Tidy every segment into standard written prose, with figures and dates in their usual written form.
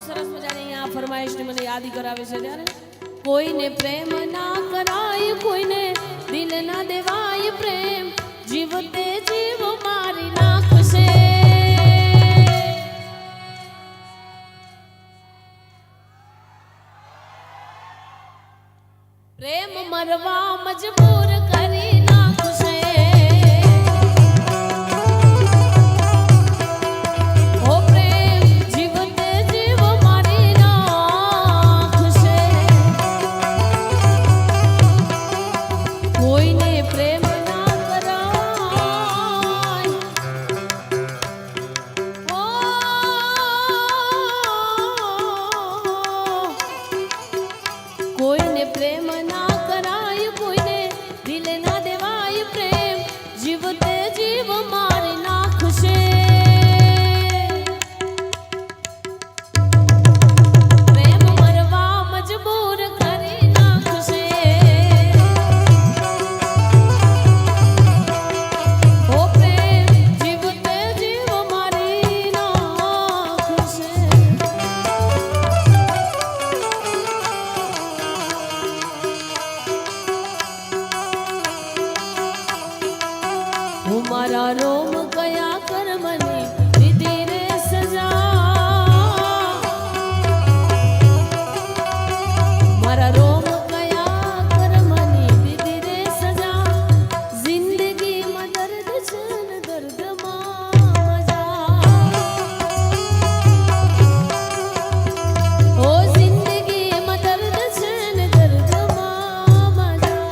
સરસ મજાની આ ફરમાઈશને મને યાદ કરાવે છે ત્યારે કોઈને પ્રેમ ના કરાય કોઈને દિલ ના દેવાય પ્રેમ જીવતે જીવ મારી નાખશે પ્રેમ મરવા મજબૂર કરી નાખશે પ્રેમ ના કરાય કોઈને દિલ ના દેવાય પ્રેમ જીવતે જીવ મારી નાખશે પ્રેમ મરવા મજબૂર કરી નાખશે ઓ પ્રેમ જીવતે જીવ મારી નાખશે મારા રોમ કયા કર્મની દીધી રે સજા મારા રોમ કયા કર્મની દીધી રે સજા જિંદગીમાં દર્દ છે ને દર્દમાં મજા ઓ જિંદગીમાં દર્દ છે ને દર્દમાં મજા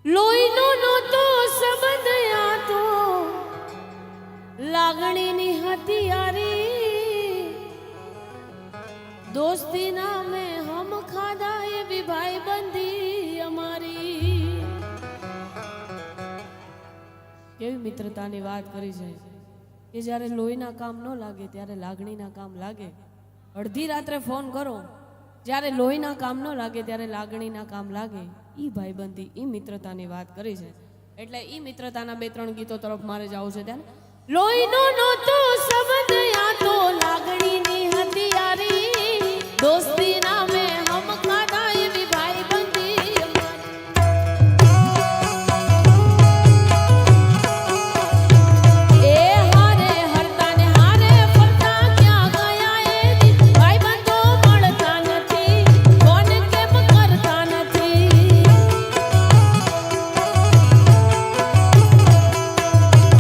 લોહીનો નહોતો સંબંધ આ તો લાગણીની હતી યારી દોસ્તી નામે હમ ખાધા એવી ભાઈબંધી અમારી કેવી મિત્રતાની વાત કરી છે કે જ્યારે લોહીના કામ ન લાગે ત્યારે લાગણીના કામ લાગે અડધી રાત્રે ફોન કરો જ્યારે લોહીના કામ ન લાગે ત્યારે લાગણીના કામ લાગે ઈ ભાઈબંધી ઈ મિત્રતાની વાત કરી છે એટલે ઈ મિત્રતાના બે ત્રણ ગીતો તરફ મારે જવું છે ત્યારે લોહીનો નહોતો સંબંધ આ તો લાગણીની હતી યારી દોસ્તી નામે હમ ખાધા એવી ભાઈબંધી એ હારે હરતા ને હારે ફરતા ક્યાં ગયા એ ભાઈબંધો મળતા નથી કોણ કેમ કરતા નથી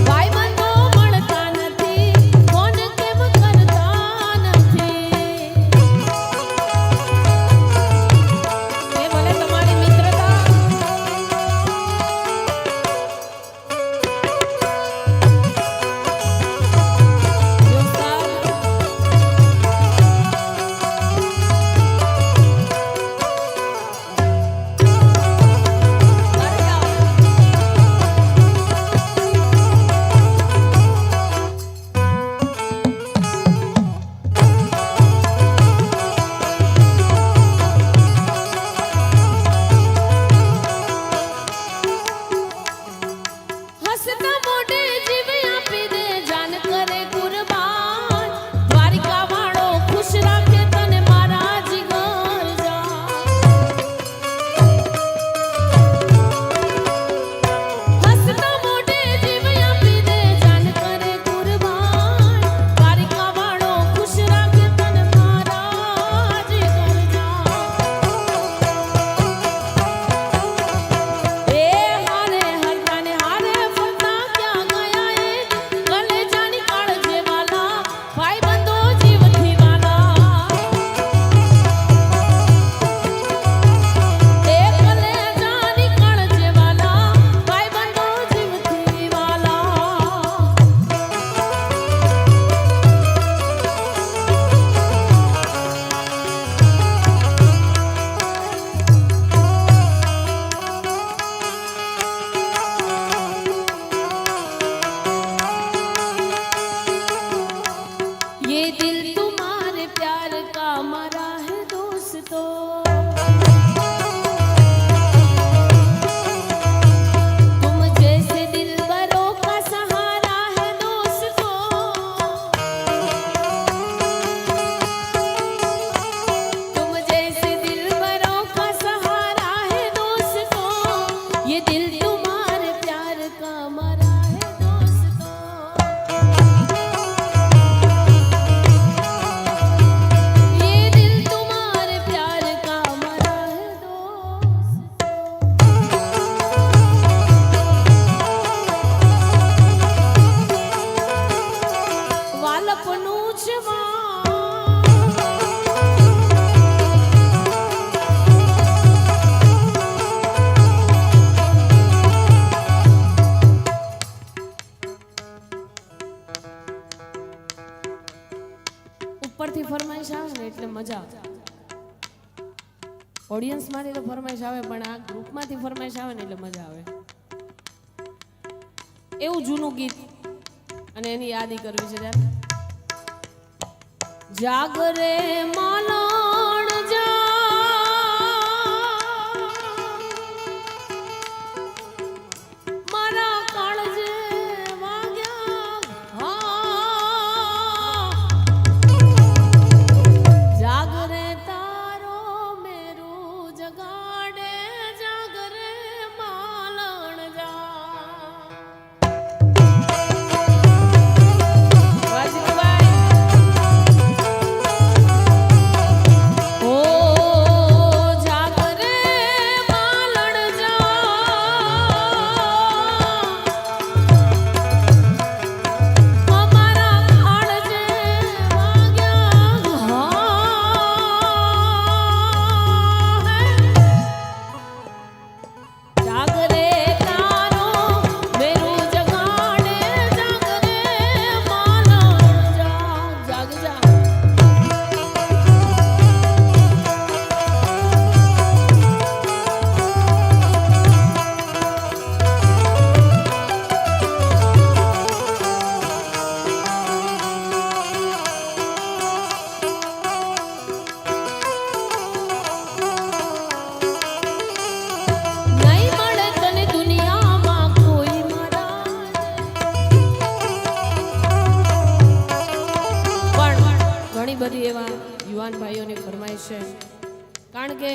ભાઈબંધો મળતા નથી કોણ કેમ કરતા નથી दोस्तों तुम जैसे दिलबरों का सहारा है दोस्तों तुम जैसे दिलबरों का सहारा है दोस्तों ये दिल तुम्हारे प्यार का मरा है दोस्तों ये दिल तुम्हारे प्यार का मरा है दोस्तों વાલપનું જવા ઉપરથી ફરમાઈશ આવે ને એટલે મજા આવે ઓડિયન્સ માંથી તો ફરમાઈશ આવે પણ આ ગ્રુપમાંથી ફરમાઈશ આવે ને એટલે મજા આવે એવું જૂનું ગીત અને એની યાદી કરવી છે ત્યારે જાગરે માલણ જા મારા કાળજે વાગ્યા જાગરે તારો મેરું જગાડે જાગરે માલણ જા વાજુભાઈ ઓ જાગરે માલણ જા અમારા કાળજે વાગ્યા જાગરે તારો મેરું જગાડે જાગરે માલણ જા જાગ જા નહીં મળે તને દુનિયામાં કોઈ મારા પણ ઘણી બધી એવા યુવાન ભાઈઓની ફરમાઈશ છે કારણ કે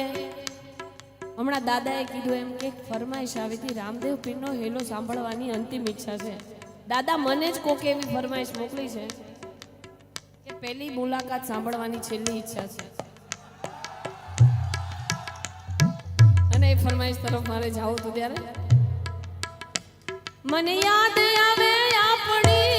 હમણાં દાદાએ કીધું એમ કે ફરમાઈશ આવી હતી રામદેવ પીરનો હેલો સાંભળવાની અંતિમ ઈચ્છા છે દાદા મને જ કોકે એવી ફરમાઈશ મોકલી છે કે પહેલી મુલાકાત સાંભળવાની છેલ્લી ઈચ્છા છે અને એ ફરમાઈશ તરફ મારે જાવું હતું ત્યારે મને યાદ આવે આપણી